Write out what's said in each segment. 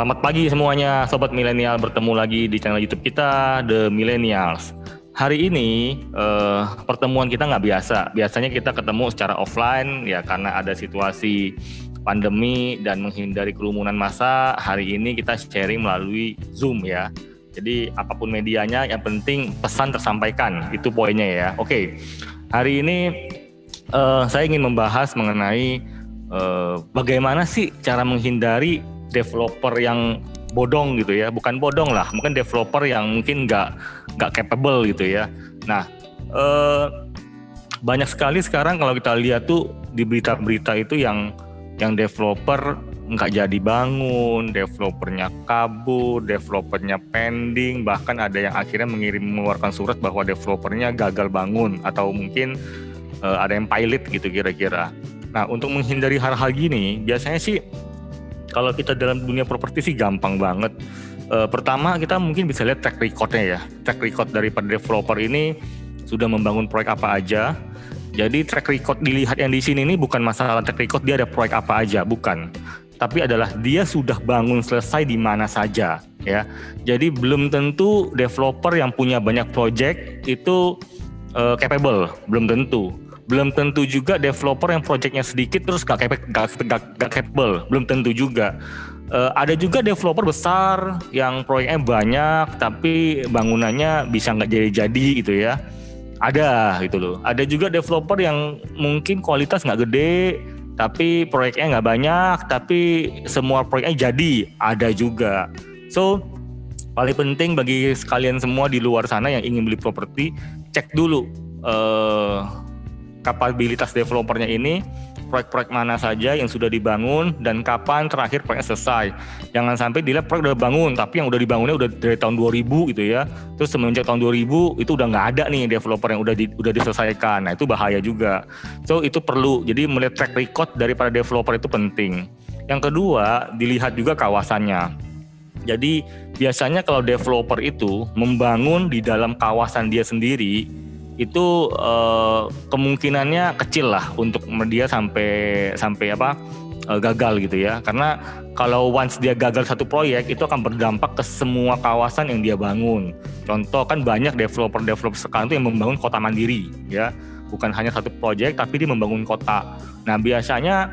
Selamat pagi semuanya, Sobat Milenial, bertemu lagi di channel YouTube kita, The Millennials. Hari ini pertemuan kita nggak biasa. Biasanya kita ketemu secara offline ya karena ada situasi pandemi dan menghindari kerumunan massa. Hari ini kita sharing melalui Zoom ya. Jadi apapun medianya, yang penting pesan tersampaikan, itu poinnya ya. Oke, hari ini saya ingin membahas mengenai bagaimana sih cara menghindari developer yang bodong gitu ya, bukan bodong lah, mungkin developer yang mungkin nggak capable gitu ya. Nah, banyak sekali sekarang kalau kita lihat tuh di berita-berita itu yang developer nggak jadi bangun, developernya kabur, developernya pending, bahkan ada yang akhirnya mengeluarkan surat bahwa developernya gagal bangun atau mungkin ada yang pilot gitu kira-kira. Nah, untuk menghindari hal-hal gini, biasanya sih kalau kita dalam dunia properti sih gampang banget. Pertama kita mungkin bisa lihat track record-nya ya. Track record daripada developer ini sudah membangun proyek apa aja. Jadi track record dilihat yang di sini ini bukan masalah track record dia ada proyek apa aja, bukan. Tapi adalah dia sudah bangun selesai di mana saja ya. Jadi belum tentu developer yang punya banyak proyek itu capable, belum tentu. Belum tentu juga developer yang proyeknya sedikit terus gak capable, belum tentu juga. Ada juga developer besar yang proyeknya banyak tapi bangunannya bisa nggak jadi gitu ya. Ada gitu loh. Ada juga developer yang mungkin kualitas nggak gede tapi proyeknya nggak banyak tapi semua proyeknya jadi. Ada juga. So paling penting bagi kalian semua di luar sana yang ingin beli properti, cek dulu kapabilitas developernya ini, proyek-proyek mana saja yang sudah dibangun dan kapan terakhir proyeknya selesai. Jangan sampai dilihat proyek udah bangun tapi yang udah dibangunnya udah dari tahun 2000 gitu ya. Terus semenjak tahun 2000 itu udah nggak ada nih developer yang udah diselesaikan. Nah, itu bahaya juga. So itu perlu. Jadi melihat track record daripada developer itu penting. Yang kedua, dilihat juga kawasannya. Jadi biasanya kalau developer itu membangun di dalam kawasan dia sendiri, itu kemungkinannya kecil lah untuk dia sampai gagal gitu ya. Karena kalau once dia gagal satu proyek itu akan berdampak ke semua kawasan yang dia bangun. Contoh kan banyak developer sekarang itu yang membangun kota mandiri ya, bukan hanya satu proyek tapi dia membangun kota. Nah biasanya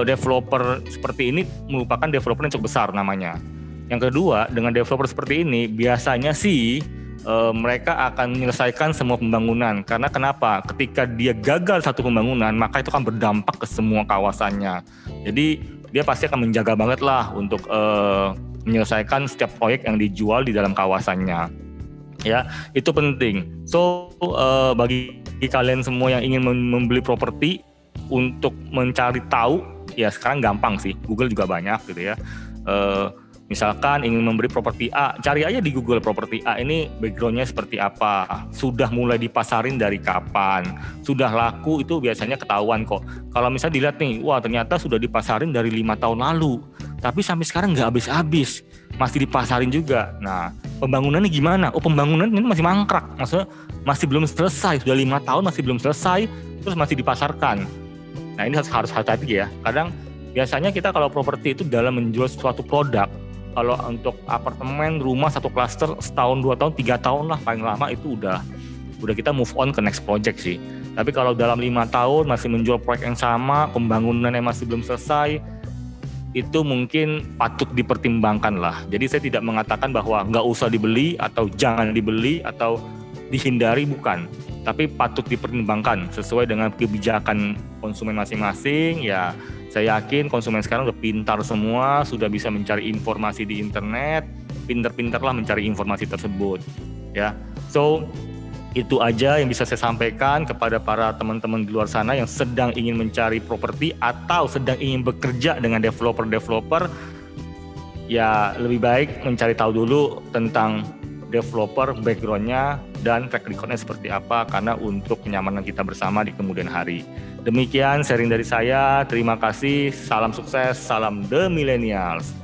developer seperti ini merupakan developer yang cukup besar namanya. Yang kedua, dengan developer seperti ini biasanya sih mereka akan menyelesaikan semua pembangunan. Karena kenapa? Ketika dia gagal satu pembangunan, maka itu akan berdampak ke semua kawasannya. Jadi dia pasti akan menjaga banget lah untuk menyelesaikan setiap proyek yang dijual di dalam kawasannya. Ya, itu penting. So bagi kalian semua yang ingin membeli properti, untuk mencari tahu, ya sekarang gampang sih. Google juga banyak gitu ya. Misalkan ingin membeli properti A, cari aja di Google properti A ini backgroundnya seperti apa, sudah mulai dipasarin dari kapan, sudah laku itu biasanya ketahuan kok. Kalau misalnya dilihat nih, wah ternyata sudah dipasarin dari 5 tahun lalu, tapi sampai sekarang nggak habis-habis, masih dipasarin juga. Nah, pembangunannya gimana? Oh, pembangunan ini masih mangkrak, maksudnya masih belum selesai, sudah 5 tahun masih belum selesai, terus masih dipasarkan. Nah, ini harus hati-hati ya. Kadang biasanya kita kalau properti itu dalam menjual suatu produk, kalau untuk apartemen, rumah, satu klaster setahun, 2 tahun, 3 tahun lah paling lama itu udah kita move on ke next project sih. Tapi kalau dalam 5 tahun masih menjual proyek yang sama, pembangunannya masih belum selesai, itu mungkin patut dipertimbangkan lah. Jadi saya tidak mengatakan bahwa nggak usah dibeli atau jangan dibeli atau dihindari, bukan. Tapi patut dipertimbangkan sesuai dengan kebijakan konsumen masing-masing ya. Saya yakin konsumen sekarang udah pintar semua, sudah bisa mencari informasi di internet, pintar-pintarlah mencari informasi tersebut, ya. So itu aja yang bisa saya sampaikan kepada para teman-teman di luar sana yang sedang ingin mencari properti atau sedang ingin bekerja dengan developer. Ya lebih baik mencari tahu dulu tentang developer, backgroundnya dan track recordnya seperti apa, karena untuk kenyamanan kita bersama di kemudian hari. Demikian sharing dari saya, terima kasih, salam sukses, salam The Millennials.